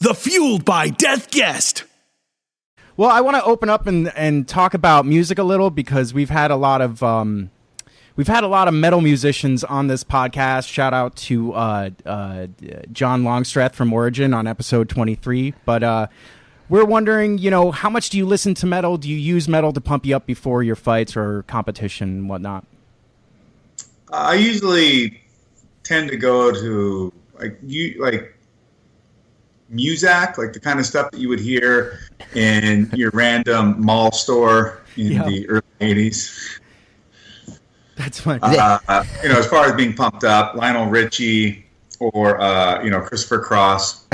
The Fueled by Death guest. Well, I want to open up and talk about music a little because we've had a lot of metal musicians on this podcast. Shout out to John Longstreth from Origin on episode 23. But we're wondering, how much do you listen to metal? Do you use metal to pump you up before your fights or competition and whatnot? I usually tend to go to Muzak, like the kind of stuff that you would hear in your random mall store in the early 80s. That's fine. As far as being pumped up, Lionel Richie or, Christopher Cross.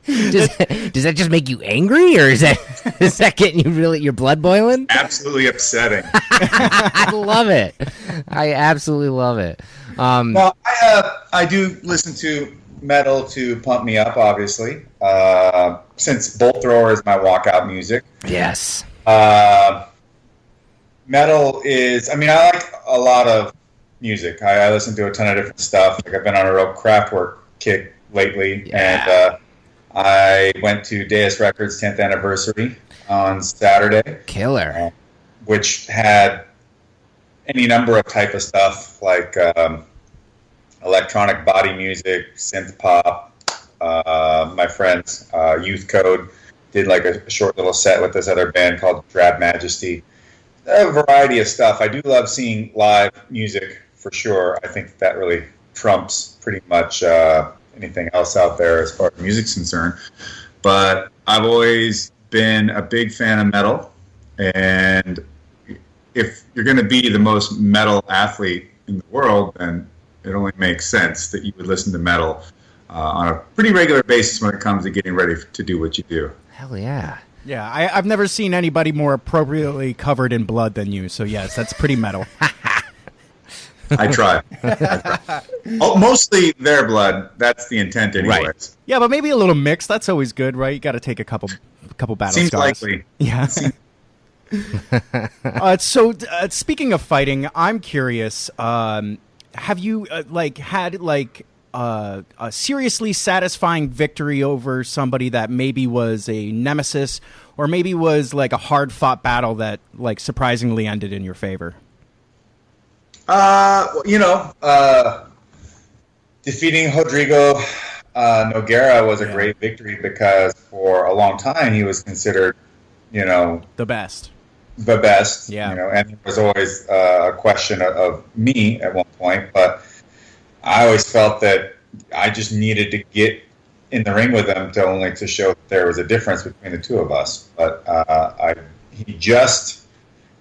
Does that just make you angry, or is that getting you your blood boiling? Absolutely upsetting. I love it. I absolutely love it. I do listen to metal to pump me up, obviously, since Bolt Thrower is my walkout music. Yes. Metal is, I like a lot of music. I listen to a ton of different stuff. Like I've been on a real Kraftwerk kick lately, and I went to Deus Records' 10th anniversary on Saturday. Killer. Which had any number of type of stuff, like electronic body music, synth pop. My friends, Youth Code, did like a short little set with this other band called Drab Majesty. A variety of stuff. I do love seeing live music for sure. I think that really trumps pretty much anything else out there as far as music's concerned. But I've always been a big fan of metal, and if you're going to be the most metal athlete in the world, then it only makes sense that you would listen to metal on a pretty regular basis when it comes to getting ready to do what you do. Hell yeah. Yeah, I've never seen anybody more appropriately covered in blood than you, so yes, that's pretty metal. I try. Mostly their blood. That's the intent anyways. Right. Yeah, but maybe a little mix. That's always good, right? You got to take a couple battle Seems scars. Likely. Yeah. So speaking of fighting, I'm curious. Have you had a seriously satisfying victory over somebody that maybe was a nemesis, or maybe was like a hard fought battle that surprisingly ended in your favor? Defeating Rodrigo Nogueira was a great victory because for a long time he was considered, the best. Yeah. And there was always a question of me at one point, but I always felt that I just needed to get in the ring with him to show that there was a difference between the two of us. But he just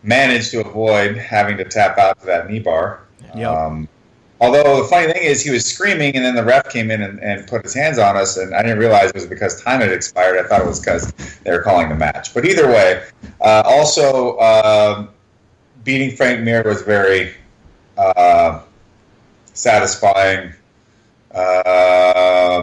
managed to avoid having to tap out to that knee bar. Yep. Although the funny thing is he was screaming, and then the ref came in and put his hands on us, and I didn't realize it was because time had expired. I thought it was because they were calling the match. But either way, beating Frank Mir was very satisfying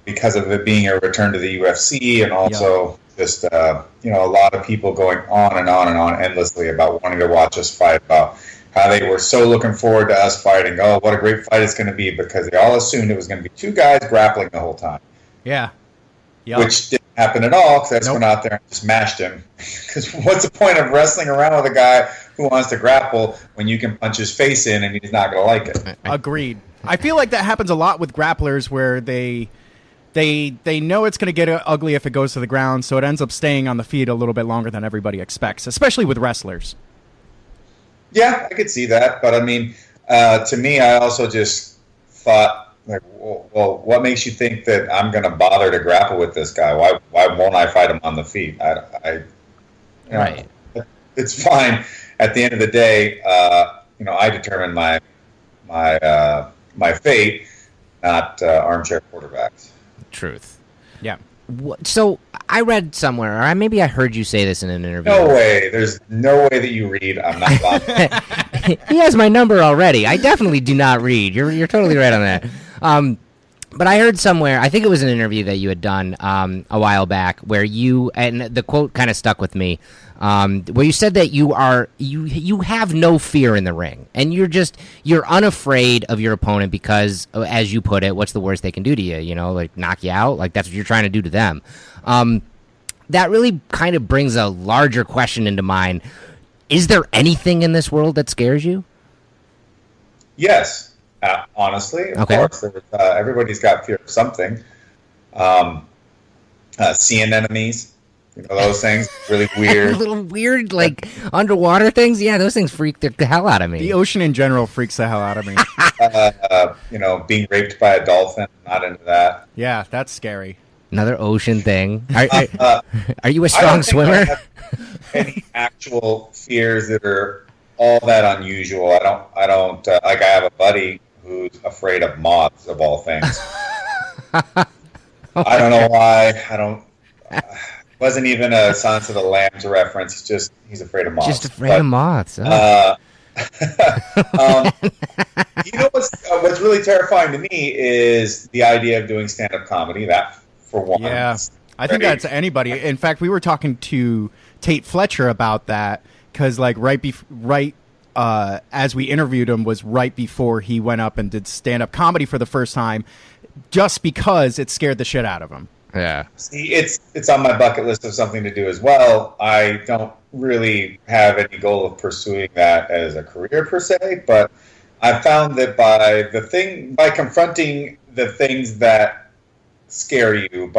because of it being a return to the UFC, and also just a lot of people going on and on and on endlessly about wanting to watch us fight, about how they were so looking forward to us fighting. Oh, what a great fight it's going to be, because they all assumed it was going to be two guys grappling the whole time. Yeah. Yep. Which didn't happen at all, because I just went out there and just mashed him. Because what's the point of wrestling around with a guy who wants to grapple when you can punch his face in and he's not going to like it? Agreed. I feel like that happens a lot with grapplers where they know it's going to get ugly if it goes to the ground, so it ends up staying on the feet a little bit longer than everybody expects, especially with wrestlers. Yeah, I could see that, but to me, I also just thought, well, what makes you think that I'm going to bother to grapple with this guy? Why won't I fight him on the feet? Right. It's fine. At the end of the day, I determine my fate, not armchair quarterbacks. Truth. Yeah. So I read somewhere, or maybe I heard you say this in an interview. No way. There's no way that you read. I'm not lying. He has my number already. I definitely do not read. You're totally right on that. But I heard somewhere, I think it was an interview that you had done a while back, where you, and the quote kind of stuck with me, where you said that you have no fear in the ring, and you're unafraid of your opponent because, as you put it, what's the worst they can do to you? You know, like knock you out. Like that's what you're trying to do to them. That really kind of brings a larger question into mind. Is there anything in this world that scares you? Yes. Honestly, of course, everybody's got fear of something. Seeing enemies, those things, really weird. Little weird, like underwater things. Yeah, those things freak the hell out of me. The ocean in general freaks the hell out of me. Being raped by a dolphin, not into that. Yeah, that's scary. Another ocean thing. Are you a strong swimmer? I have any actual fears that are all that unusual. I don't I have a buddy who's afraid of moths, of all things. I don't know why. Wasn't even a Silence of the Lambs reference. It's just he's afraid of moths. Just afraid of moths. Oh. What's really terrifying to me is the idea of doing stand-up comedy. That, for one. Yeah, I think that's anybody. In fact, we were talking to Tate Fletcher about that because, like, as we interviewed him was right before he went up and did stand-up comedy for the first time, just because it scared the shit out of him. Yeah. See, it's on my bucket list of something to do as well. I don't really have any goal of pursuing that as a career per se, but I found that by confronting the things that scare you,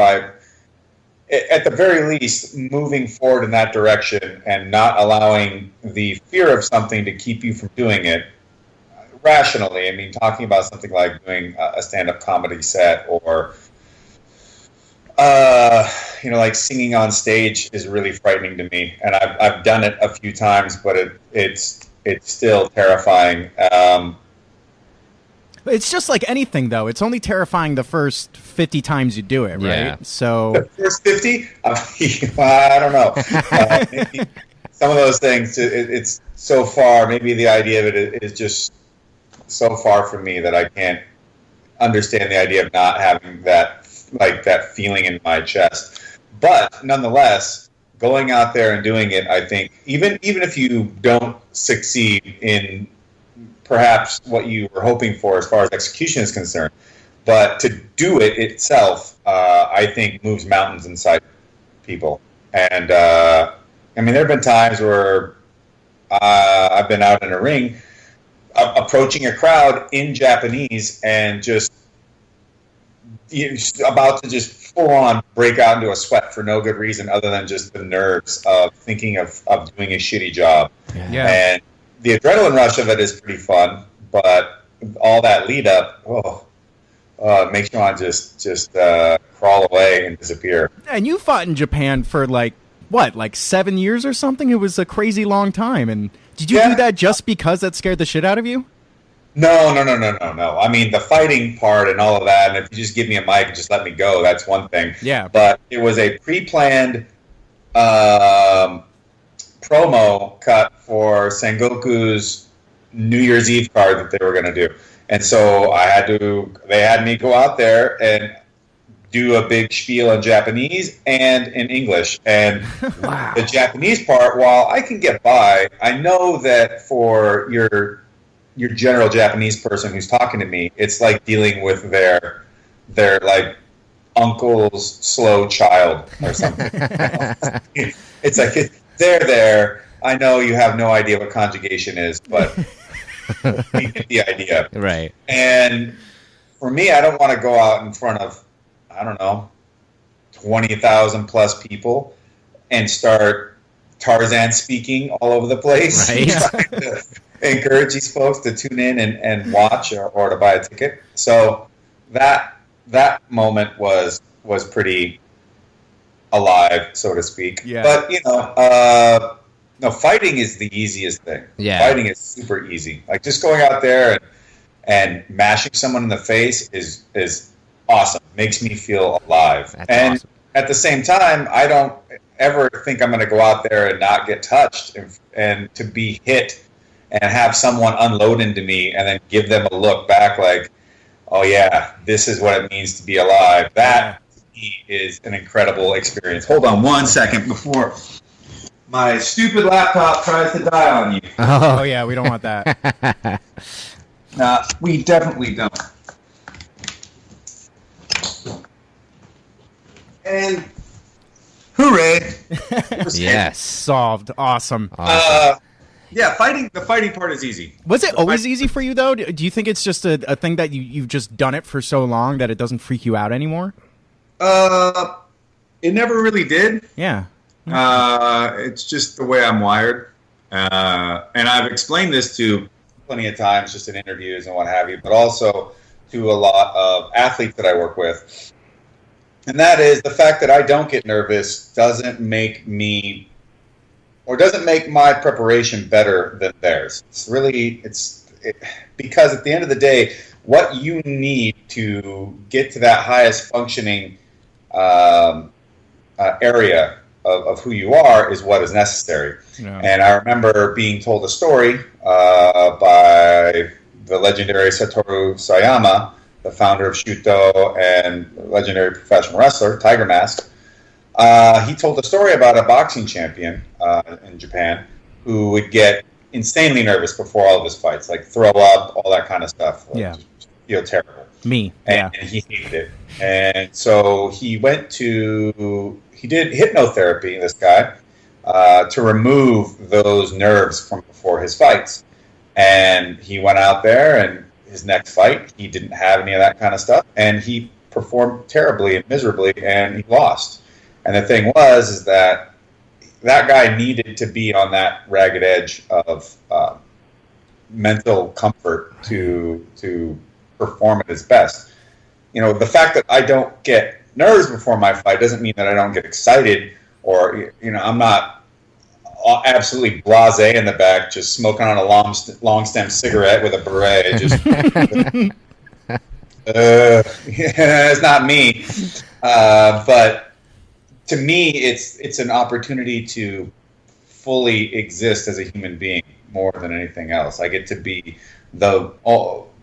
at the very least, moving forward in that direction and not allowing the fear of something to keep you from doing it rationally. I mean, talking about something like doing a stand-up comedy set or, like singing on stage is really frightening to me. And I've done it a few times, but it's still terrifying. It's just like anything, though. It's only terrifying the first 50 times you do it, right? Yeah. So the first 50? I don't know. Maybe some of those things, it's so far. Maybe the idea of it is just so far from me that I can't understand the idea of not having that feeling in my chest. But nonetheless, going out there and doing it, I think, even if you don't succeed in perhaps what you were hoping for as far as execution is concerned, but to do it itself, I think moves mountains inside people. And there have been times where I've been out in a ring approaching a crowd in Japanese and just about to just full on break out into a sweat for no good reason other than just the nerves of thinking of doing a shitty job. Yeah. And the adrenaline rush of it is pretty fun, but all that lead up, it makes you want to just crawl away and disappear. And you fought in Japan for like 7 years or something? It was a crazy long time. And did you do that just because that scared the shit out of you? No. I mean, the fighting part and all of that, and if you just give me a mic and just let me go, that's one thing. Yeah. But it was a pre-planned promo cut for Sengoku's New Year's Eve card that they were going to do. And so they had me go out there and do a big spiel in Japanese and in English. And Wow. The Japanese part, while I can get by, I know that for your general Japanese person who's talking to me, it's like dealing with their like uncle's slow child or something. It's like, they're there. I know you have no idea what conjugation is, but you get the idea. Right. And for me, I don't want to go out in front of, 20,000 plus people and start Tarzan speaking all over the place. Right. Trying to encourage these folks to tune in and watch or to buy a ticket. So that moment was pretty alive, so to speak. Yeah. But fighting is the easiest thing. Yeah. Fighting is super easy. Like just going out there and mashing someone in the face is awesome. Makes me feel alive. That's awesome. At the same time, I don't ever think I'm going to go out there and not get touched and to be hit and have someone unload into me and then give them a look back like, oh yeah, this is what it means to be alive. That to me is an incredible experience. Hold on one second before my stupid laptop tries to die on you. Oh yeah, we don't want that. We definitely don't. And hooray! Yes. Solved. Awesome. Yeah, the fighting part is easy. Was it always easy for you though? Do you think it's just a thing that you've just done it for so long that it doesn't freak you out anymore? It never really did. Yeah. It's just the way I'm wired. And I've explained this to plenty of times just in interviews and what have you, but also to a lot of athletes that I work with. And that is the fact that I don't get nervous doesn't make me, or doesn't make my preparation better than theirs. Because at the end of the day, what you need to get to that highest functioning area of who you are is what is necessary. Yeah. And I remember being told a story by the legendary Satoru Sayama, the founder of Shuto and legendary professional wrestler, Tiger Mask. He told a story about a boxing champion in Japan who would get insanely nervous before all of his fights, like throw up, all that kind of stuff. Like, yeah. Just feel terrible. Me. And he hated it. And so he did hypnotherapy, this guy, to remove those nerves from before his fights. And he went out there, and his next fight, he didn't have any of that kind of stuff. And he performed terribly and miserably, and he lost. And the thing is that guy needed to be on that ragged edge of mental comfort to perform at his best. You know, the fact that I don't get nerves before my fight doesn't mean that I don't get excited, or, you know, I'm not absolutely blasé in the back, just smoking on a long stem cigarette with a beret. Just, it's not me. But to me, it's an opportunity to fully exist as a human being more than anything else. I get to be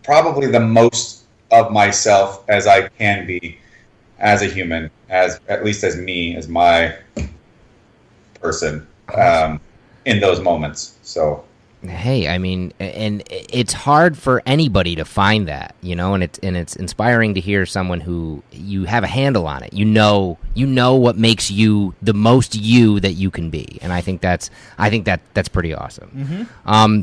probably the most of myself as I can be as a human, at least as me, as my person, in those moments. So, hey, I mean, and it's hard for anybody to find that, you know, and it's inspiring to hear someone who you have a handle on it. You know what makes you the most you that you can be, and I think that's pretty awesome. Mm-hmm.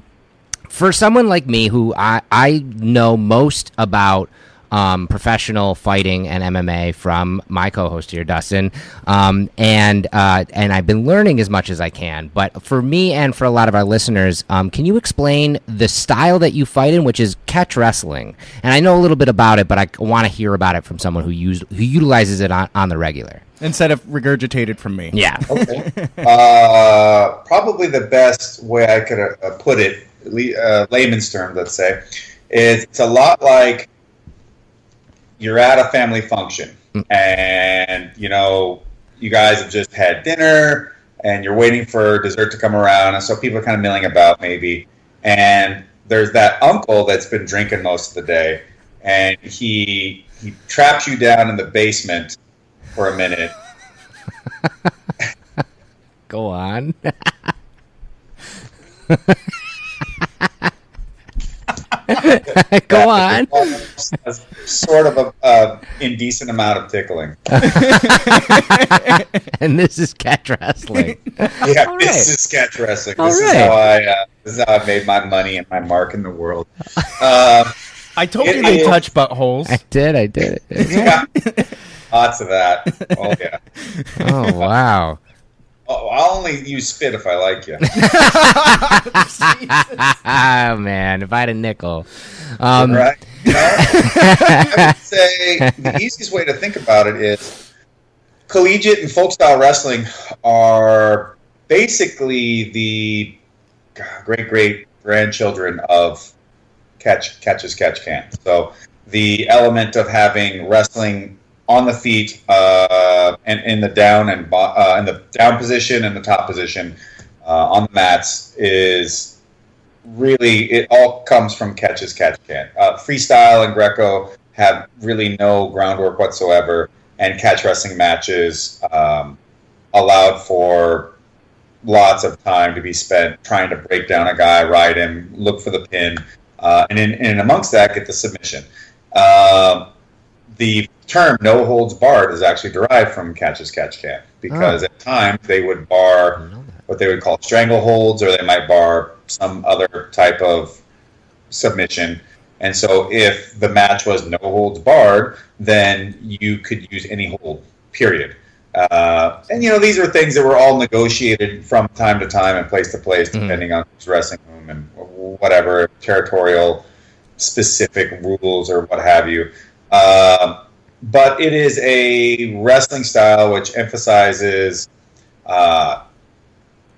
For someone like me, who I know most about professional fighting and MMA from my co-host here, Dustin, and I've been learning as much as I can. But for me and for a lot of our listeners, can you explain the style that you fight in, which is catch wrestling? And I know a little bit about it, but I want to hear about it from someone who utilizes it on the regular, instead of regurgitated from me. Yeah. Okay. Probably the best way I could put it, layman's term, let's say, is it's a lot like you're at a family function, and, you know, you guys have just had dinner, and you're waiting for dessert to come around, and so people are kind of milling about maybe, and there's that uncle that's been drinking most of the day, and he traps you down in the basement for a minute. Go on. Go on. Sort of a indecent amount of tickling. And this is catch wrestling. Yeah, this is catch wrestling. This is how I made my money and my mark in the world. I told you they touch buttholes. I did. Yeah. Lots of that. Oh yeah. Oh wow. Oh, I'll only use spit if I like you. Oh, man, if I had a nickel. Right? You know, I would say the easiest way to think about it is collegiate and folk style wrestling are basically the great grandchildren of catch as catch can. So the element of having wrestling on the feet, and in the down and in the down position and the top position on the mats is really, it all comes from catch as catch can. Freestyle and Greco have really no groundwork whatsoever, and catch wrestling matches allowed for lots of time to be spent trying to break down a guy, ride him, look for the pin, and amongst that, get the submission. The term "no holds barred" is actually derived from catch as catch can, because at times they would bar what they would call strangleholds, or they might bar some other type of submission. And so if the match was no holds barred, then you could use any hold, period. And, these are things that were all negotiated from time to time and place to place, depending on who's wrestling whom and whatever, territorial specific rules or what have you. But it is a wrestling style which emphasizes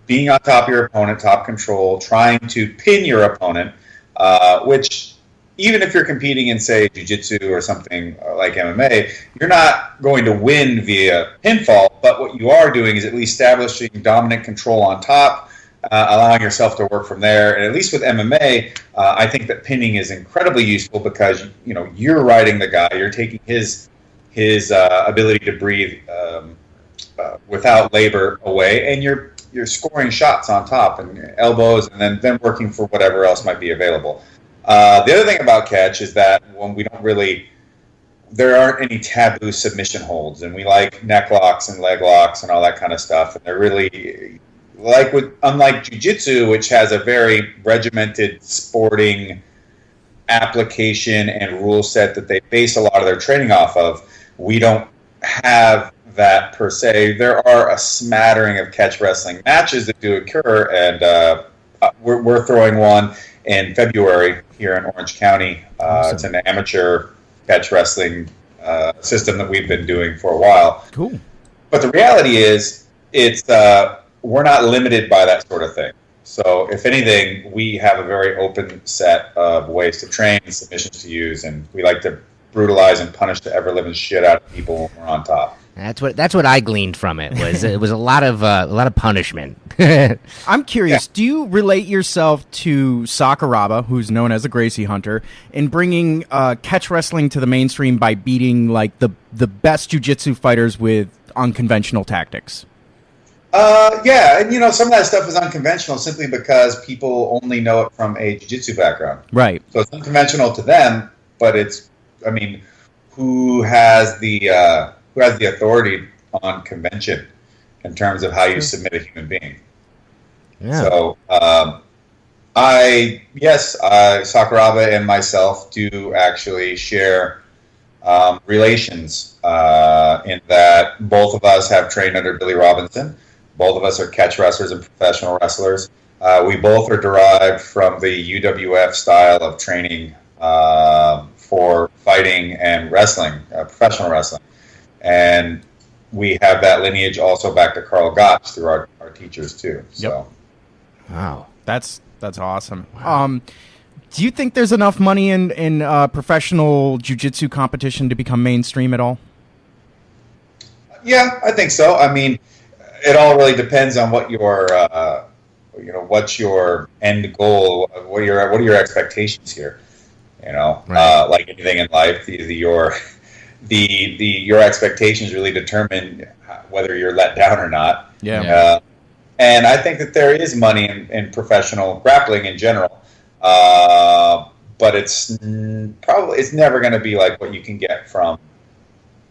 being on top of your opponent, top control, trying to pin your opponent, which even if you're competing in, say, jiu-jitsu or something like MMA, you're not going to win via pinfall, but what you are doing is at least establishing dominant control on top, allowing yourself to work from there. And at least with MMA, I think that pinning is incredibly useful because, you're riding the guy, you're taking his ability to breathe without labor away, and you're scoring shots on top and elbows, and then working for whatever else might be available. The other thing about catch is that when there aren't any taboo submission holds, and we like neck locks and leg locks and all that kind of stuff, and they're really unlike jiu-jitsu, which has a very regimented sporting application and rule set that they base a lot of their training off of. We don't have that per se. There are a smattering of catch wrestling matches that do occur, and we're throwing one in February here in Orange County. Awesome. It's an amateur catch wrestling system that we've been doing for a while. Cool. But the reality is, we're not limited by that sort of thing. So if anything, we have a very open set of ways to train, submissions to use, and we like to brutalize and punish the ever-living shit out of people when we're on top. That's what I gleaned from it. It was a lot of punishment. I'm curious. Yeah. Do you relate yourself to Sakuraba, who's known as a Gracie Hunter, in bringing catch wrestling to the mainstream by beating the best jiu-jitsu fighters with unconventional tactics? Yeah, and some of that stuff is unconventional simply because people only know it from a jiu-jitsu background. Right. So it's unconventional to them, but who has the authority on convention in terms of how you submit a human being? Yeah. So, Sakuraba and myself do actually share relations in that both of us have trained under Billy Robinson. Both of us are catch wrestlers and professional wrestlers. We both are derived from the UWF style of training for fighting and wrestling, professional wrestling. And we have that lineage also back to Carl Gotch through our teachers too. So, yep. Wow, that's awesome. Wow. Do you think there's enough money in professional jiu-jitsu competition to become mainstream at all? Yeah, I think so. It all really depends on what your what's your end goal. What are your expectations here? Right. Like anything in life, your expectations really determine whether you're let down or not. Yeah. And I think that there is money in professional grappling in general, but it's never going to be like what you can get from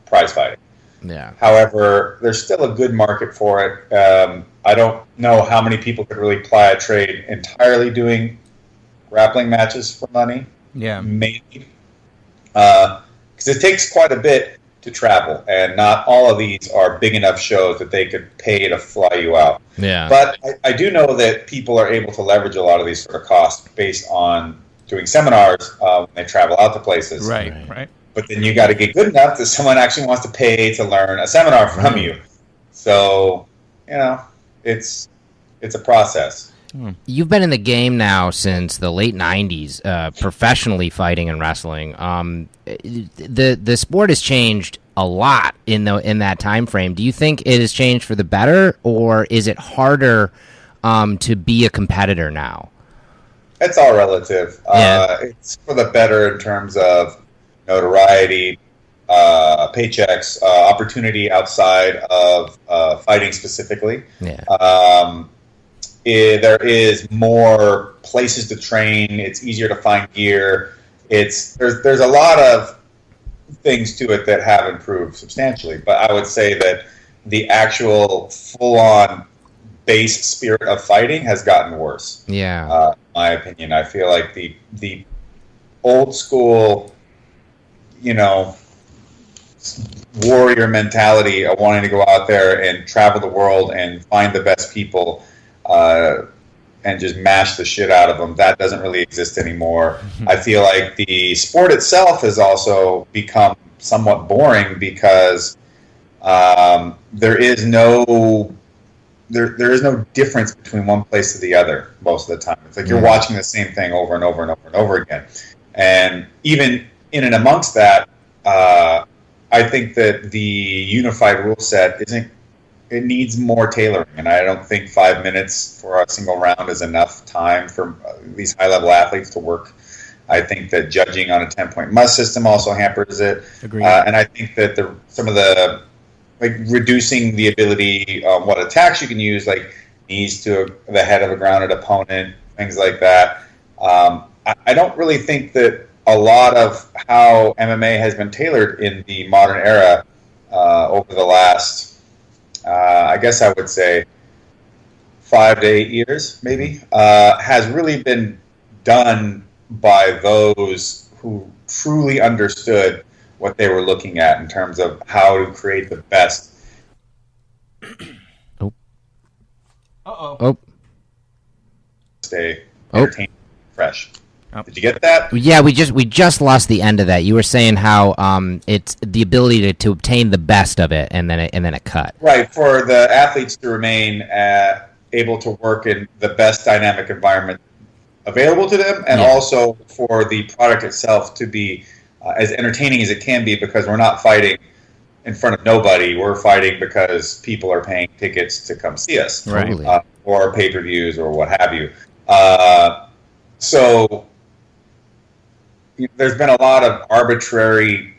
prize fighting. Yeah. However, there's still a good market for it. I don't know how many people could really ply a trade entirely doing grappling matches for money. Yeah. Maybe. Because it takes quite a bit to travel, and not all of these are big enough shows that they could pay to fly you out. Yeah. But I do know that people are able to leverage a lot of these sort of costs based on doing seminars when they travel out to places. Right. But then you got to get good enough that someone actually wants to pay to learn a seminar from you. So, it's a process. You've been in the game now since the late 90s, professionally fighting and wrestling. The sport has changed a lot in that time frame. Do you think it has changed for the better, or is it harder to be a competitor now? It's all relative. It's for the better in terms of notoriety, paychecks, opportunity outside of fighting specifically. Yeah. There is more places to train. It's easier to find gear. There's a lot of things to it that have improved substantially. But I would say that the actual full-on base spirit of fighting has gotten worse. Yeah. In my opinion, I feel like the old school, warrior mentality of wanting to go out there and travel the world and find the best people and just mash the shit out of them, that doesn't really exist anymore. I feel like the sport itself has also become somewhat boring because there is no difference between one place to the other most of the time. It's like you're watching the same thing over and over and over and over again. And even in and amongst that, I think that the unified rule set it needs more tailoring, and I don't think 5 minutes for a single round is enough time for these high-level athletes to work. I think that judging on a 10-point must system also hampers it. Agreed. And I think that some of the reducing the ability what attacks you can use, like knees to the head of a grounded opponent, things like that. I don't really think that a lot of how MMA has been tailored in the modern era over the last, I guess I would say 5 to 8 years, maybe, has really been done by those who truly understood what they were looking at in terms of how to create the best. Oh. Uh-oh. Oh. Stay entertained, fresh. Oh. Did you get that? Yeah, we just lost the end of that. You were saying how it's the ability to obtain the best of it, and then it cut. Right, for the athletes to remain able to work in the best dynamic environment available to them, and also for the product itself to be as entertaining as it can be, because we're not fighting in front of nobody. We're fighting because people are paying tickets to come see us, Right. Or pay-per-views or what have you. So there's been a lot of arbitrary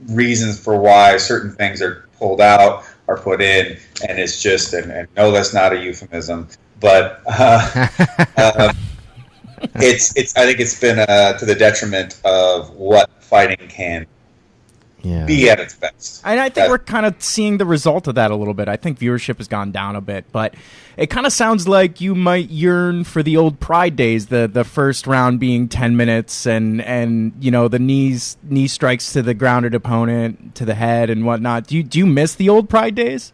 reasons for why certain things are pulled out or put in, and it's just, and no, that's not a euphemism, but it's I think it's been to the detriment of what fighting can be at its best. And I think we're kind of seeing the result of that a little bit. I think viewership has gone down a bit, but it kind of sounds like you might yearn for the old Pride days, the first round being 10 minutes and the knee strikes to the grounded opponent, to the head and whatnot. Do you miss the old Pride days?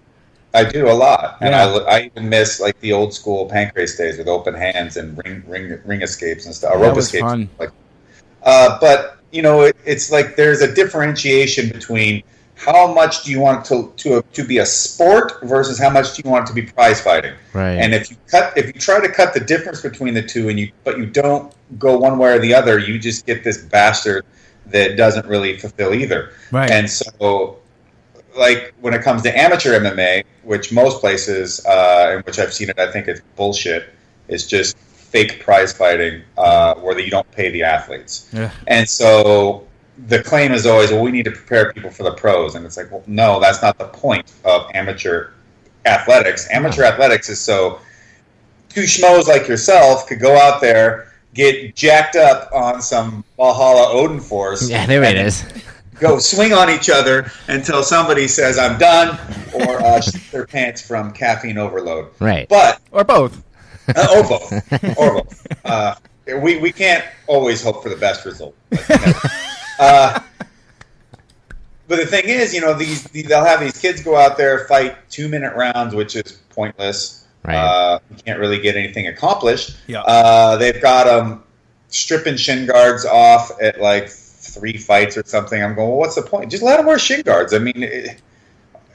I do a lot, and Yeah. I even miss like the old school pancrase days with open hands and ring escapes and stuff, rope That was escapes. fun. But it's like there's a differentiation between how much do you want to be a sport versus how much do you want it to be prize fighting. Right. And if you try to cut the difference between the two, but you don't go one way or the other, you just get this bastard that doesn't really fulfill either. Right. And so, like when it comes to amateur MMA, which most places in which I've seen it, I think it's bullshit. It's just fake prize fighting where you don't pay the athletes. Yeah. And so the claim is always, well, we need to prepare people for the pros. And it's like, well, no, that's not the point of amateur athletics. Amateur athletics is so two schmoes like yourself could go out there, get jacked up on some Valhalla Odin Force. Yeah, there it is. Go swing on each other until somebody says, I'm done, or shit their pants from caffeine overload. Right. But Or both. or both. We can't always hope for the best result. But the thing is, they'll have these kids go out there, fight 2-minute rounds, which is pointless. Right. You can't really get anything accomplished. Yeah. They've got them stripping shin guards off at like 3 fights or something. I'm going, well, what's the point? Just let them wear shin guards. I mean,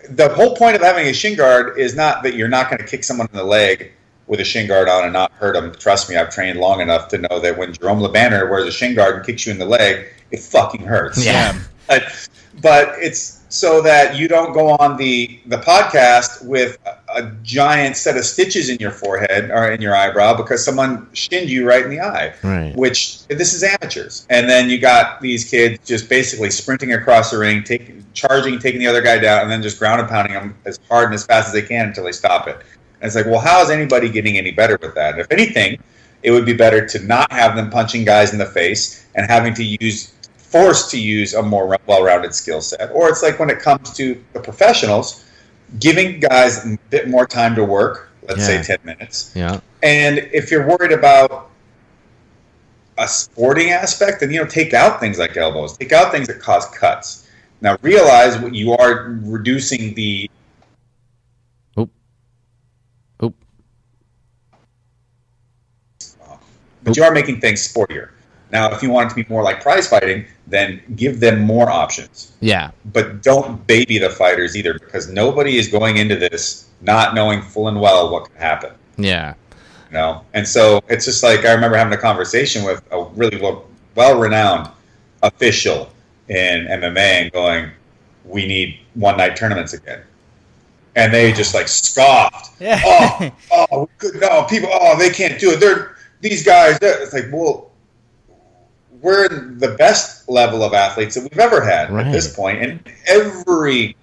the whole point of having a shin guard is not that you're not going to kick someone in the leg with a shin guard on and not hurt them. Trust me, I've trained long enough to know that when Jerome LeBanner wears a shin guard and kicks you in the leg, it fucking hurts. Yeah. But it's so that you don't go on the podcast with a giant set of stitches in your forehead or in your eyebrow because someone shinned you right in the eye. Right. Which this is amateurs, and then you got these kids just basically sprinting across the ring, taking the other guy down, and then just ground and pounding them as hard and as fast as they can until they stop it. And it's like, well, how is anybody getting any better with that? And if anything, it would be better to not have them punching guys in the face and having to forced to use a more well-rounded skill set. Or it's like when it comes to the professionals, giving guys a bit more time to work, let's say 10 minutes. Yeah. And if you're worried about a sporting aspect, then, take out things like elbows, take out things that cause cuts. Now realize what you are reducing the but you are making things sportier. Now, if you want it to be more like prize fighting, then give them more options. Yeah. But don't baby the fighters either, because nobody is going into this not knowing full and well what could happen. Yeah. And so it's just like I remember having a conversation with a really well-renowned official in MMA and going, "We need one-night tournaments again." And they just like scoffed. Yeah. They can't do it. These guys. It's like, well, we're the best level of athletes that we've ever had at this point, and every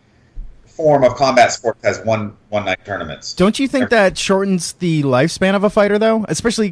form of combat sport has one-night tournaments. Don't you think that shortens the lifespan of a fighter, though? Especially,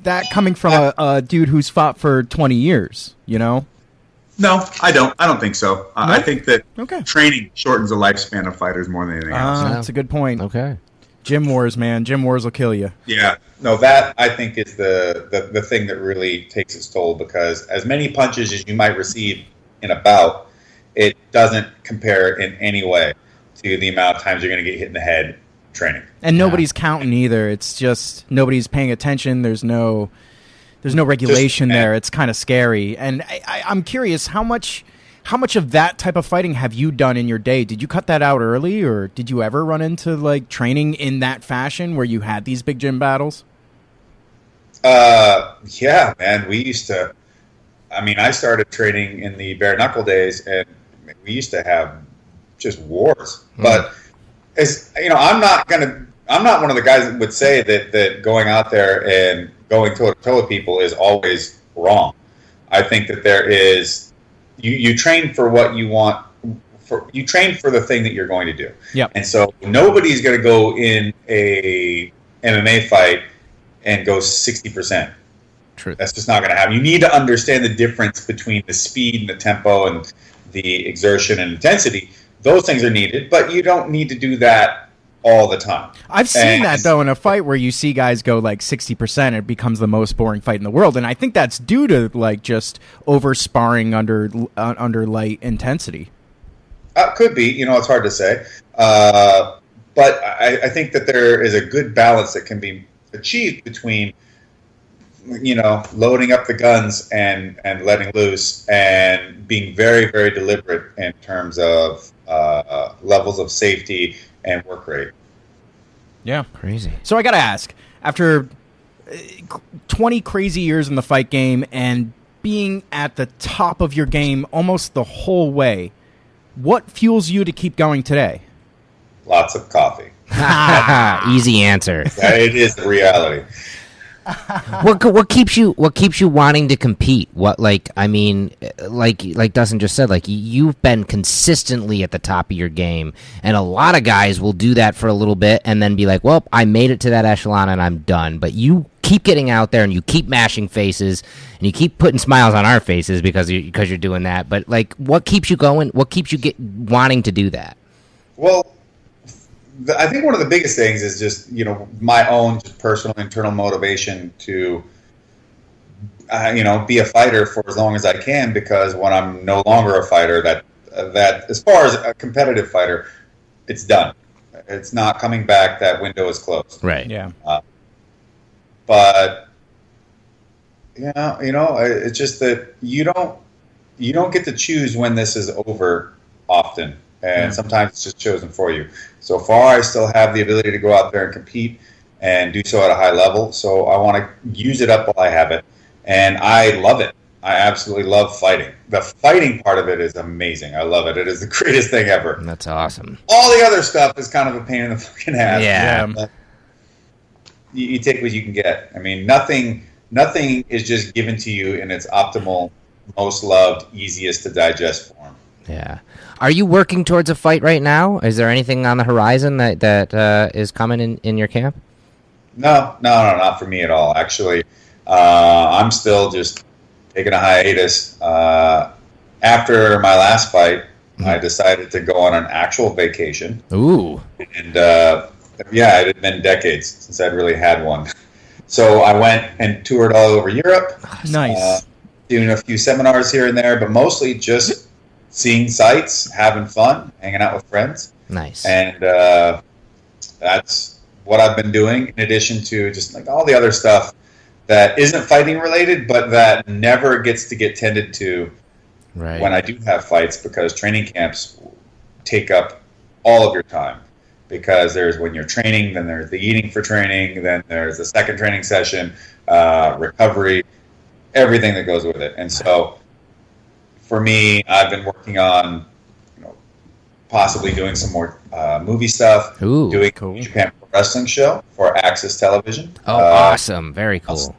that coming from a dude who's fought for 20 years, No, I don't. I don't think so. No? I think that Okay. training shortens the lifespan of fighters more than anything else. That's a good point. Okay. Gym wars, man. Gym wars will kill you. Yeah. No, that I think is the thing that really takes its toll, because as many punches as you might receive in a bout, it doesn't compare in any way to the amount of times you're going to get hit in the head training. And nobody's counting either. It's just nobody's paying attention. There's no regulation there. It's kind of scary. And I'm curious, how much of that type of fighting have you done in your day? Did you cut that out early, or did you ever run into like training in that fashion where you had these big gym battles? Yeah, man. We used to. I mean, I started training in the bare knuckle days, and we used to have just wars. But as I'm not one of the guys that would say that going out there and going toe to toe with people is always wrong. I think that there is. You train for what you want. You train for the thing that you're going to do. Yep. And so nobody's going to go in a MMA fight and go 60%. True. That's just not going to happen. You need to understand the difference between the speed and the tempo and the exertion and intensity. Those things are needed, but you don't need to do that all the time. I've seen that, though, in a fight where you see guys go like 60%, it becomes the most boring fight in the world. And I think that's due to like just over sparring under light intensity. Could be. It's hard to say. But I think that there is a good balance that can be achieved between, loading up the guns and letting loose, and being very, very deliberate in terms of levels of safety and work rate. Yeah. Crazy. So I got to ask, after 20 crazy years in the fight game and being at the top of your game almost the whole way, what fuels you to keep going today? Lots of coffee. Easy answer. It is the reality. What keeps you wanting to compete? Like Dustin just said, like you've been consistently at the top of your game, and a lot of guys will do that for a little bit and then be like, well, I made it to that echelon and I'm done. But you keep getting out there and you keep mashing faces and you keep putting smiles on our faces because you're doing that. But like, what keeps you going? What keeps you wanting to do that? Well, I think one of the biggest things is just, my own just personal internal motivation to, be a fighter for as long as I can, because when I'm no longer a fighter, that as far as a competitive fighter, it's done. It's not coming back. That window is closed. Right. Yeah. But it's just that you don't get to choose when this is over often. And sometimes it's just chosen for you. So far, I still have the ability to go out there and compete and do so at a high level. So I want to use it up while I have it. And I love it. I absolutely love fighting. The fighting part of it is amazing. I love it. It is the greatest thing ever. That's awesome. All the other stuff is kind of a pain in the fucking ass. Yeah. You take what you can get. I mean, nothing is just given to you in its optimal, most loved, easiest to digest form. Yeah. Are you working towards a fight right now? Is there anything on the horizon that is coming in your camp? No, not for me at all. Actually, I'm still just taking a hiatus. After my last fight, I decided to go on an actual vacation. Ooh. And it had been decades since I'd really had one. So I went and toured all over Europe. Nice. Doing a few seminars here and there, but mostly just seeing sights, having fun, hanging out with friends. Nice. And that's what I've been doing, in addition to just like all the other stuff that isn't fighting related, but that never gets to get tended to when I do have fights, because training camps take up all of your time. Because there's when you're training, then there's the eating for training, then there's the second training session, recovery, everything that goes with it. And so for me, I've been working on possibly doing some more movie stuff, doing a Japan Pro Wrestling show for Access Television. Oh, awesome. Very cool.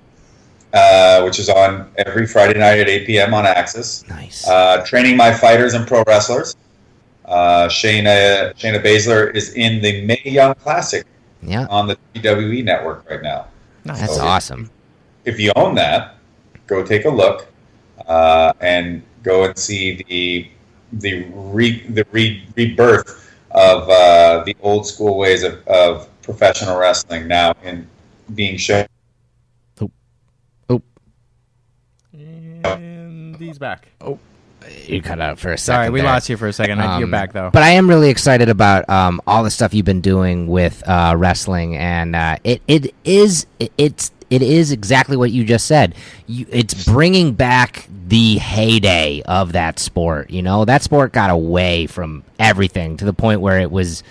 Which is on every Friday night at 8 p.m. on Access. Nice. Training my fighters and pro wrestlers. Shayna Baszler is in the Mae Young Classic on the WWE network right now. That's awesome. If you own that, go take a look and go and see the rebirth of the old school ways of professional wrestling now in being shown. And he's back. Oh. You cut out for a second. Sorry, we lost you for a second. You're back, though. But I am really excited about all the stuff you've been doing with wrestling, and it is exactly what you just said. It's bringing back the heyday of that sport. That sport got away from everything to the point where it was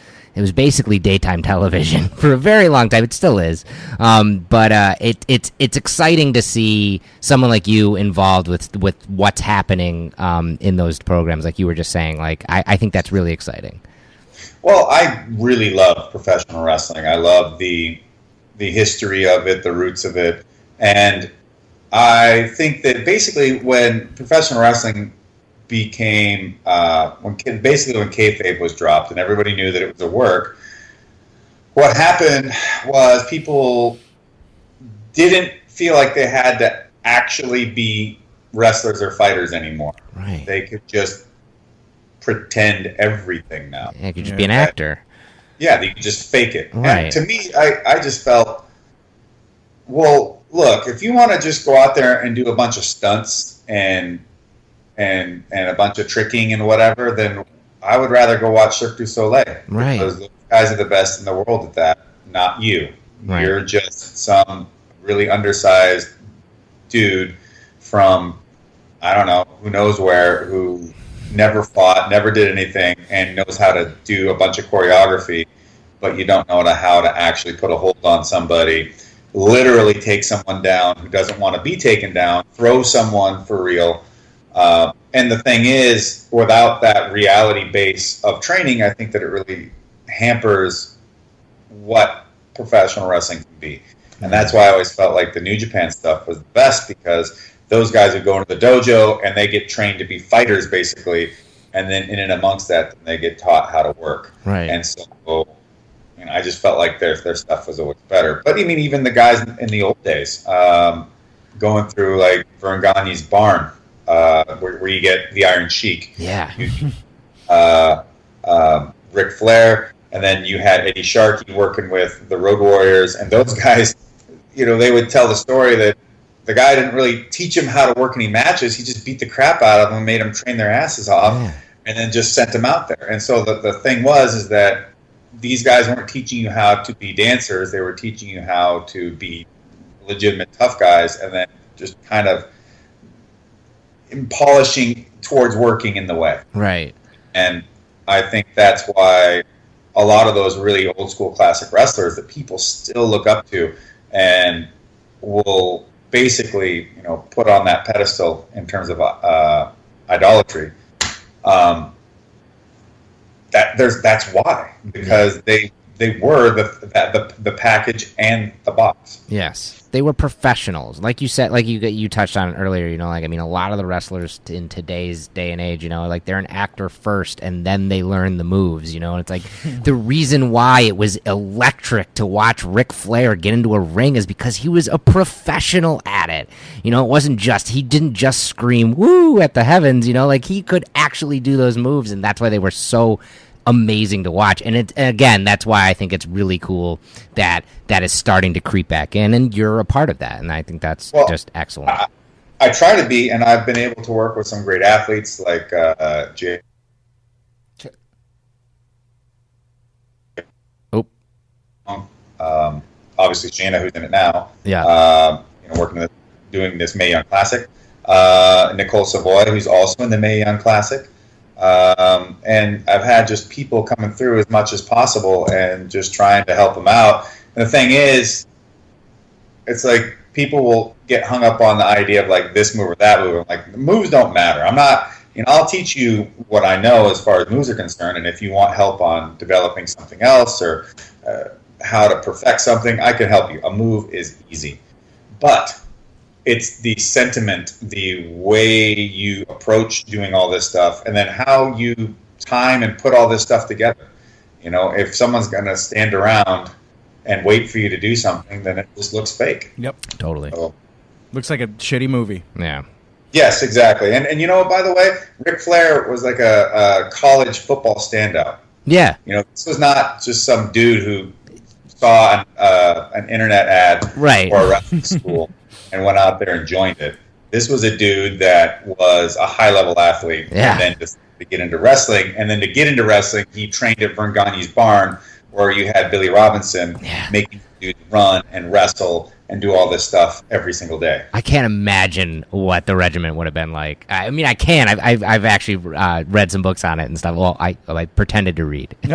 basically daytime television for a very long time. It still is. But it's exciting to see someone like you involved with what's happening in those programs, like you were just saying. Like, I think that's really exciting. Well, I really love professional wrestling. I love the history of it, the roots of it. And I think that basically when professional wrestling became when kayfabe was dropped and everybody knew that it was a work, what happened was people didn't feel like they had to actually be wrestlers or fighters anymore. Right. They could just pretend everything now. Yeah, you could just be an actor. Yeah, you could just fake it. Right. And to me, I just felt, well, look, if you want to just go out there and do a bunch of stunts and a bunch of tricking and whatever, then I would rather go watch Cirque du Soleil. Right. Because those guys are the best in the world at that, not you. Right. You're just some really undersized dude from, I don't know, who knows where, who never fought, never did anything, and knows how to do a bunch of choreography, but you don't know how to actually put a hold on somebody, literally take someone down who doesn't want to be taken down, throw someone for real. And the thing is, without that reality base of training, I think that it really hampers what professional wrestling can be. And that's why I always felt like the New Japan stuff was the best, because those guys would go into the dojo and they get trained to be fighters, basically. And then in and amongst that, they get taught how to work. Right. And so, I just felt like their stuff was always better. But, even the guys in the old days, going through, like, Vern Gagne's barn, where you get the Iron Sheik. Yeah. Ric Flair, and then you had Eddie Sharkey working with the Road Warriors, and those guys, they would tell the story that the guy didn't really teach him how to work any matches. He just beat the crap out of them and made them train their asses off, and then just sent them out there. And so the thing is that these guys weren't teaching you how to be dancers. They were teaching you how to be legitimate tough guys, and then just kind of polishing towards working in the way. Right. And I think that's why a lot of those really old school classic wrestlers that people still look up to and will basically, put on that pedestal in terms of idolatry. That's why, because they were the package and the box. Yes, they were professionals, like you said, like you touched on it earlier. A lot of the wrestlers in today's day and age, like they're an actor first, and then they learn the moves. And it's like the reason why it was electric to watch Ric Flair get into a ring is because he was a professional at it. It wasn't just he didn't just scream "woo" at the heavens. Like he could actually do those moves, and that's why they were so amazing to watch. And again, that's why I think it's really cool that is starting to creep back in, and you're a part of that, and I think that's just excellent. I try to be, and I've been able to work with some great athletes like Jay. Obviously Shayna, who's in it now. Yeah. Doing this Mae Young Classic. Nicole Savoy, who's also in the Mae Young Classic. And I've had just people coming through as much as possible and just trying to help them out. And the thing is, it's like people will get hung up on the idea of like this move or that move. I'm like, the moves don't matter. I'm not, I'll teach you what I know as far as moves are concerned. And if you want help on developing something else or how to perfect something, I can help you. A move is easy. But it's the sentiment, the way you approach doing all this stuff, and then how you time and put all this stuff together. If someone's going to stand around and wait for you to do something, then it just looks fake. Yep. Totally. So, looks like a shitty movie. Yeah. Yes, exactly. And by the way, Ric Flair was like a college football standout. Yeah. This was not just some dude who saw an internet ad right. or a wrestling school and went out there and joined it. This was a dude that was a high-level athlete, and then just to get into wrestling. And then to get into wrestling, he trained at Vern Gagne's barn, where you had Billy Robinson making dudes run and wrestle and do all this stuff every single day. I can't imagine what the regimen would have been like. I mean, I can. I've actually read some books on it and stuff. Well, I pretended to read, but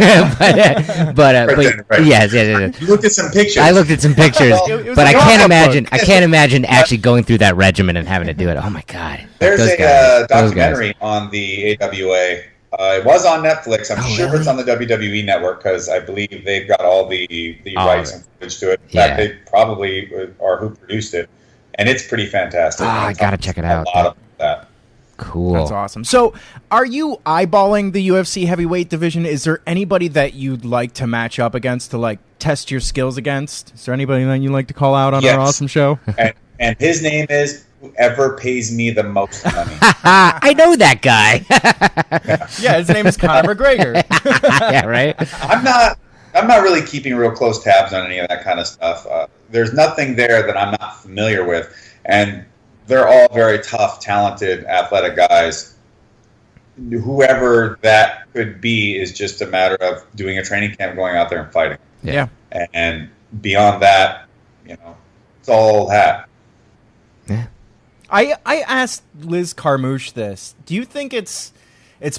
yes. You looked at some pictures. I looked at some pictures, but I can't imagine. I can't imagine actually going through that regimen and having to do it. Oh my god! There's a documentary on the AWA. It was on Netflix. I'm sure it's on the WWE network because I believe they've got all the rights and footage to it. In fact, they probably are who produced it, and it's pretty fantastic. I gotta check it out. A lot of that. Cool. That's awesome. So, are you eyeballing the UFC heavyweight division? Is there anybody that you'd like to match up against to like test your skills against? Is there anybody that you'd like to call out on our awesome show? And his name is whoever pays me the most money. I know that guy. Yeah, his name is Conor McGregor. Yeah, right. I'm not really keeping real close tabs on any of that kind of stuff. There's nothing there that I'm not familiar with, and they're all very tough, talented, athletic guys. Whoever that could be is just a matter of doing a training camp, going out there and fighting. Yeah. And beyond that, it's all old hat. Yeah. I asked Liz Carmouche this. Do you think it's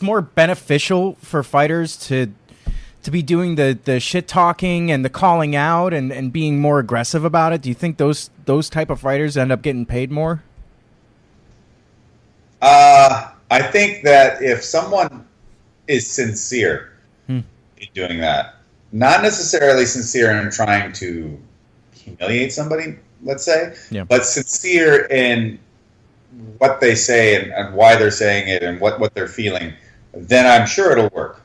more beneficial for fighters to be doing the shit talking and the calling out and being more aggressive about it? Do you think those type of fighters end up getting paid more? I think that if someone is sincere in doing that, not necessarily sincere in trying to humiliate somebody, let's say, but sincere in what they say and why they're saying it and what they're feeling, then I'm sure it'll work,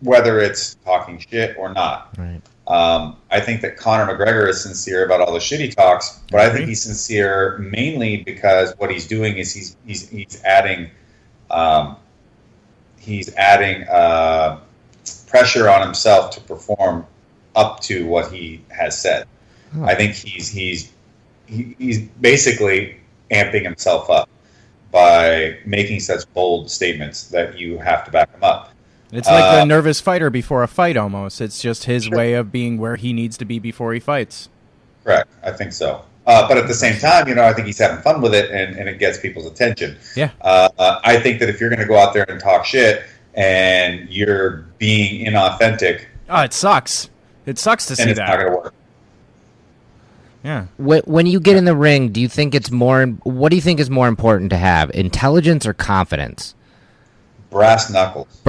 whether it's talking shit or not. Right. I think that Conor McGregor is sincere about all the shit he talks, but I think he's sincere mainly because what he's doing is he's adding pressure on himself to perform up to what he has said. Oh. I think he's basically amping himself up by making such bold statements that you have to back him up. It's like the nervous fighter before a fight almost. It's just his way of being where he needs to be before he fights. Correct. I think so. But at the same time, I think he's having fun with it and it gets people's attention. Yeah. I think that if you're going to go out there and talk shit and you're being inauthentic... Oh, it sucks. It sucks to see that. And it's not going to work. Yeah. When you get in the ring, do you think it's more? What do you think is more important to have, intelligence or confidence? Brass knuckles.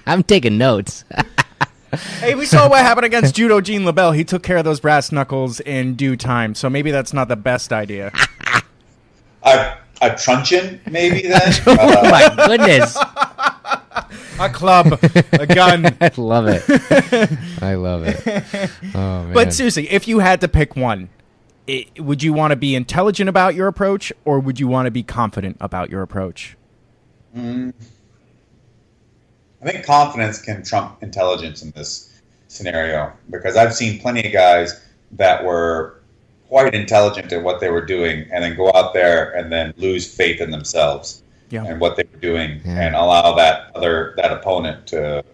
I'm taking notes. Hey, we saw what happened against Judo Gene LaBelle. He took care of those brass knuckles in due time, so maybe that's not the best idea. A truncheon, maybe then. Oh my goodness! A club, a gun. I love it. I love it. Oh man! But seriously, if you had to pick one, would you want to be intelligent about your approach, or would you want to be confident about your approach? I think confidence can trump intelligence in this scenario, because I've seen plenty of guys that were quite intelligent at what they were doing and then go out there and then lose faith in themselves and what they were doing and allow that opponent to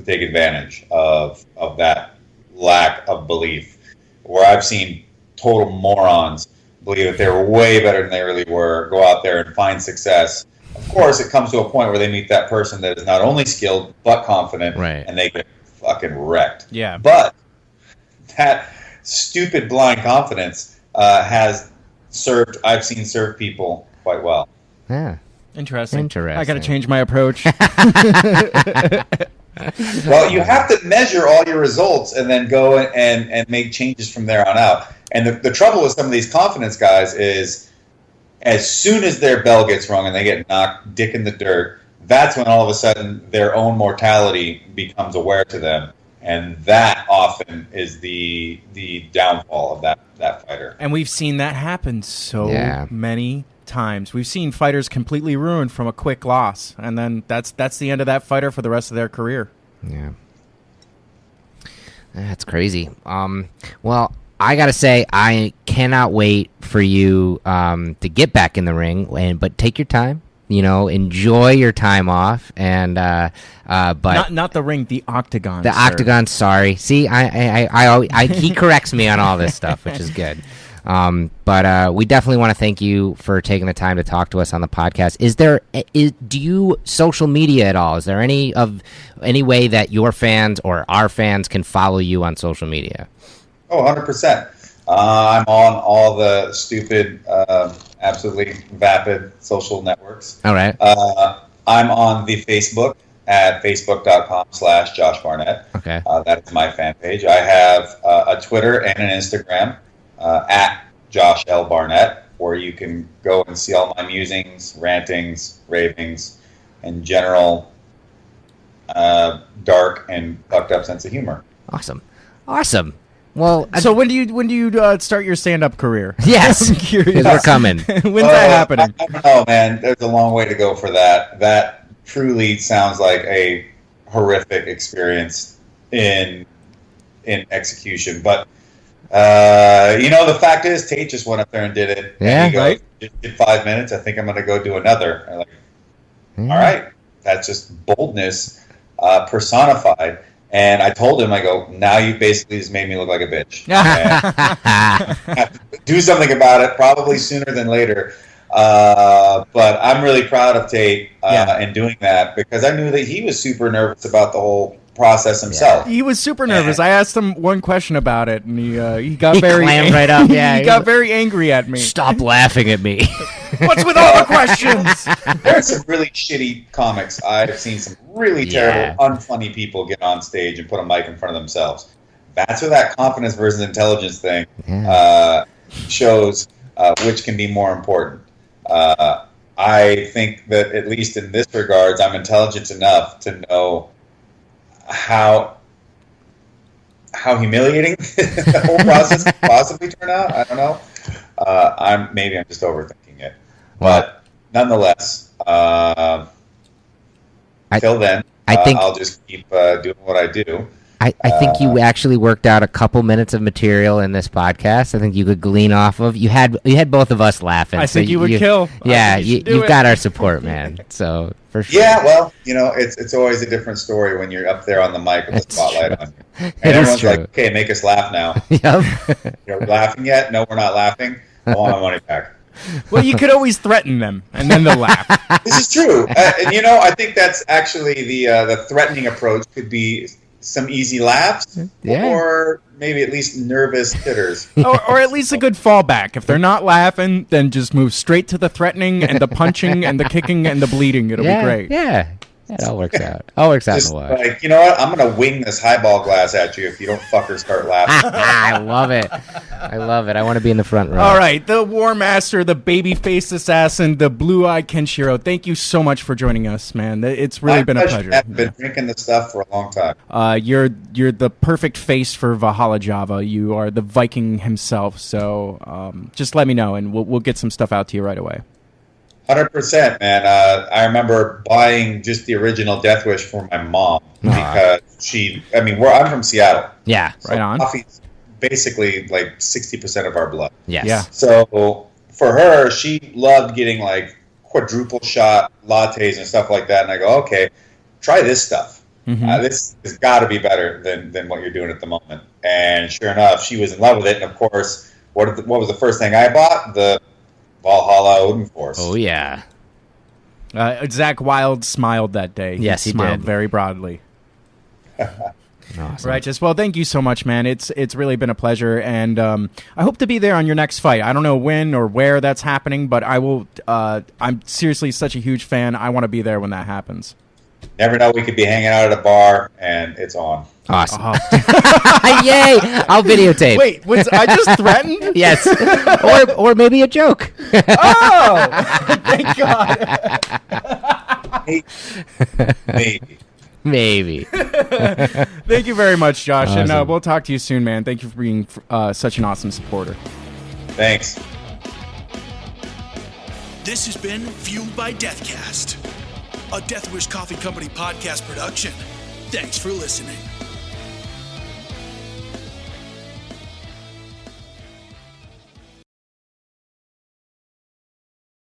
take advantage of that lack of belief. Where I've seen total morons believe that they were way better than they really were, go out there and find success. Of course, it comes to a point where they meet that person that is not only skilled but confident, and they get fucking wrecked. Yeah. But that stupid blind confidence has served. I've seen serve people quite well. Yeah. Interesting. I got to change my approach. Well, you have to measure all your results and then go and make changes from there on out. And the trouble with some of these confidence guys is, as soon as their bell gets rung and they get knocked dick in the dirt, that's when all of a sudden their own mortality becomes aware to them. And that often is the downfall of that fighter. And we've seen that happen so many times. We've seen fighters completely ruined from a quick loss, and then that's the end of that fighter for the rest of their career. Yeah. That's crazy. Well, I gotta say, I cannot wait for you to get back in the ring, but take your time. Enjoy your time off, and but not the ring, the octagon. The octagon. Sorry. See, he corrects me on all this stuff, which is good. But we definitely want to thank you for taking the time to talk to us on the podcast. Do you social media at all? Is there any way that your fans or our fans can follow you on social media? Oh, 100%. I'm on all the stupid, absolutely vapid social networks. All right. I'm on the Facebook at facebook.com/Josh Barnett. Okay. That is my fan page. I have a Twitter and an Instagram at Josh L. Barnett, where you can go and see all my musings, rantings, ravings, and general dark and fucked up sense of humor. Awesome. Well, so when do you start your stand-up career? Yes, I'm curious. Because we're coming. When's that happening? I don't know, man. There's a long way to go for that. That truly sounds like a horrific experience in execution. But the fact is, Tate just went up there and did it. Yeah, and he goes, right. Just did 5 minutes. I think I'm going to go do another. I'm like, all right, that's just boldness personified. And I told him, I go, now you basically just made me look like a bitch. Do something about it, probably sooner than later. But I'm really proud of Tate in doing that, because I knew that he was super nervous about the whole process himself. He was super nervous. I asked him one question about it, and he got very clammed right up. Yeah, he got very angry at me. Stop laughing at me. What's with all the questions? There's some really shitty comics. I've seen some really terrible, unfunny people get on stage and put a mic in front of themselves. That's where that confidence versus intelligence thing shows which can be more important. I think that, at least in this regards, I'm intelligent enough to know how humiliating the whole process could possibly turn out. I don't know. I'm just overthinking it, but nonetheless, till then, I'll just keep doing what I do. I think you actually worked out a couple minutes of material in this podcast. I think you could glean off of. You had both of us laughing. I think you would kill. Yeah, you've got our support, man. So for sure. Yeah, well, it's always a different story when you're up there on the mic with the spotlight on you, and everyone's like, "Okay, make us laugh now." Yep. You're laughing yet? No, we're not laughing. I want my money back. Well, you could always threaten them, and then they'll laugh. This is true, and I think that's actually the threatening approach could be some easy laughs, Yeah. or maybe at least nervous hitters. or at least a good fallback. If they're not laughing, then just move straight to the threatening and the punching and the kicking and the bleeding. It'll be great. Yeah. It all works out. All works out in Just the wash. like, you know what? I'm going to wing this highball glass at you if you don't fuckers start laughing. I love it. I love it. I want to be in the front row. All right, the War Master, the baby-faced assassin, the blue-eyed Kenshiro. Thank you so much for joining us, man. It's really been a pleasure. I've been drinking this stuff for a long time. You're the perfect face for Valhalla Java. You are the Viking himself. So just let me know, and we'll get some stuff out to you right away. 100%, man. I remember buying just the original Death Wish for my mom because I'm from Seattle. Yeah. So Right on. coffee's basically like 60% of our blood. Yes. Yeah. So for her, she loved getting like quadruple shot lattes and stuff like that. And I go, okay, try this stuff. Mm-hmm. This has got to be better than what you're doing at the moment. And sure enough, she was in love with it. And of course, what was the first thing I bought? The Valhalla Odin Force. Oh, yeah. Zach Wilde smiled that day. Yes, he smiled did. very broadly. Awesome. Righteous. Well, thank you so much, man. It's really been a pleasure, and I hope to be there on your next fight. I don't know when or where that's happening, but I will. I'm seriously such a huge fan. I want to be there when that happens. Never know, we could be hanging out at a bar, and it's on. Awesome. Oh. Yay! I'll videotape. Wait, was I just threatened? Yes. or maybe a joke. Oh, thank God. Maybe. Maybe. Thank you very much, Josh, Awesome. and we'll talk to you soon, man. Thank you for being such an awesome supporter. Thanks. This has been Fueled by Deathcast, a Death Wish Coffee Company podcast production. Thanks for listening.